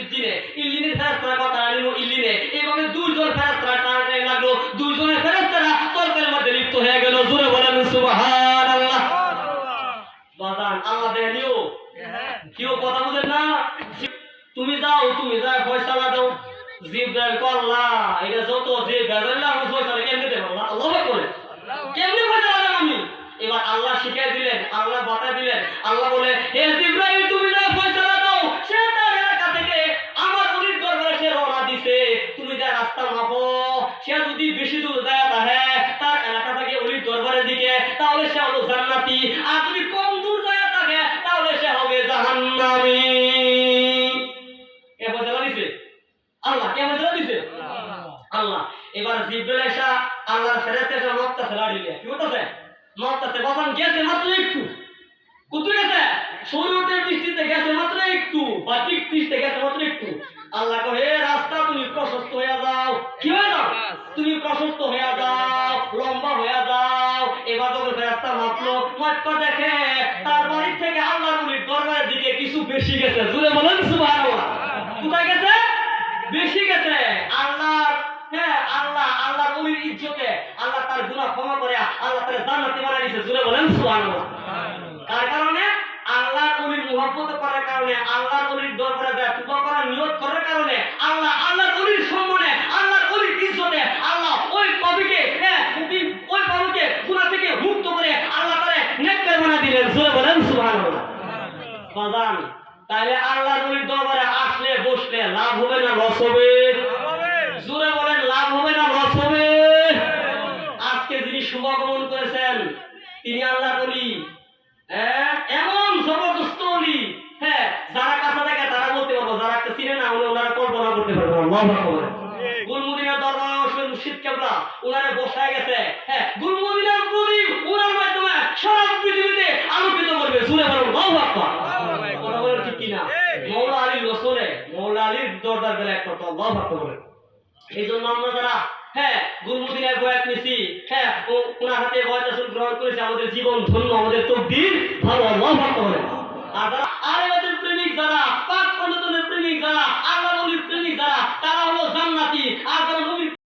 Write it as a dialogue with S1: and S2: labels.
S1: সিদ্দিনে, ইল্লিনের ফেরেশতারা কথা আনিলো ইল্লিনে। এইভাবে দুইজন ফেরেশতারা টানাটানি লাগলো, দুইজনের ফেরেশতারা তর্কের মধ্যে লিপ্ত হয়ে গেল। জোরে বলেন সুবহানাল্লাহ। বাজান আল্লাহ দেনিও কেউ কথা বুঝেন না। তুমি যাও, তুমি যা ফয়সালা দাও। জিব্রাইল কল্লা এটা যত যে বেজাল্লা আমি ফয়সালা কেমনে দেব? আল্লাহ করে কেমনে ফয়সালা দেব আমি? এবার আল্লাহ শিখাই দিলেন, আল্লাহ বাতা দিলেন। আল্লাহ বলে, হে জিব্রাইল তুমি যা ফয়সালা দাও। সে তার এলাকা থেকে আমার ওলির দরবারে সে রওনা দিছে। তুমি যা রাস্তা মাপো, সে যদি বেশি দূর যায় তাহে তার এলাকা থেকে ওলির দরবারের দিকে, তাহলে সে হলো জান্নাতি। আর যদি কম দূর যায় থাকে তাহলে সে হবে জাহান্নামী। কে ফয়সালা দিছে? আল্লাহ। কে ফয়সালা দিছে? আল্লাহ। এবার জিব্রাইল এসে আল্লাহর ফেরেশতা এসে মক্কাতে লাড়িলে কি হতেছে? মক্কাতে বাজান গেছে মাত্র একটু। কোথায় গেছে? শরীয়তের দৃষ্টিতে গেছে মাত্র একটু, বাহ্যিক দৃষ্টিতে গেছে মাত্র একটু। আল্লাহ কহে রাস্তা তুমি প্রশস্ত হয়ে যাও। কি হয়ে যাও? তুমি প্রশস্ত হয়ে যাও, লম্বা হয়ে যাও। এবার যখন রাস্তা মাপলো, মাত্র দেখে তার বাড়ি থেকে আল্লাহর ওলির দরবারের দিকে কিছু বেশি গেছে। জোরে বলেন সুবহানাল্লাহ। কোথায় গেছে? বেশি গেছে। আল্লাহর আল্লাহর ওলির ইজ্জতে আল্লাহ তার গুনাহ ক্ষমা করে আল্লাহ তার জান্নাতি বানাই দিয়েছে। জোরে বলেন সুবহানাল্লাহ। তার কারণে আল্লাহর ওলির মুহাব্বত করার কারণে, আল্লাহর ওলির দরবারে যায় তওবা করার নিয়ত করার কারণে আল্লাহর ওলির সম্মানে, আল্লাহর ওলির ইজ্জতে আল্লাহ ওই কবিকে ওই কবিকে গুনাহ থেকে মুক্ত করে আল্লাহ তারে নেককার বানাই দিলেন। জোরে বলেন সুবহানাল্লাহ। বাজান তাহলে আল্লাহর ওলির দরবারে আসলে বসলে লাভ হবে না লস হবে? জোরে বলেন লাভ হবে না লস হবে? আজকে যিনি শুভাগমন করেছেন তিনি আল্লাহর ওলি, এমন জবরদস্ত ওলি, যারা কাছে থাকে তারা বলতে পারবো, যারা একটা চিনে না ওনারা কল্পনা করতে পারবো। আল্লাহু আকবার। গুলমদিনার দরবারে আসলে মুর্শিদ কেবলা ওনারে বসায় গেছে। গুলমদিনার প্রদীপ ওনার মাধ্যমে সারা পৃথিবীতে আলোকিত করবে। জোরে বলেন আল্লাহু আকবার। কথা বলেন ঠিক কিনা? মওলা আলীর রসুলে, মওলা আলীর দরবার বেলা একটা আল্লাহু আকবার। এই জন্য আমরা যারা গুলমদিনার বয়াত নিছি, ওনার হাতে বয়াত রাসূল গ্রহণ করেছে, আমাদের জীবন ধন্য, আমাদের তকদীর ভালো। আল্লাহু আকবার। আর যারা আলেমাদের প্রেমিক, যারা পাক পণ্ডিতের প্রেমিক,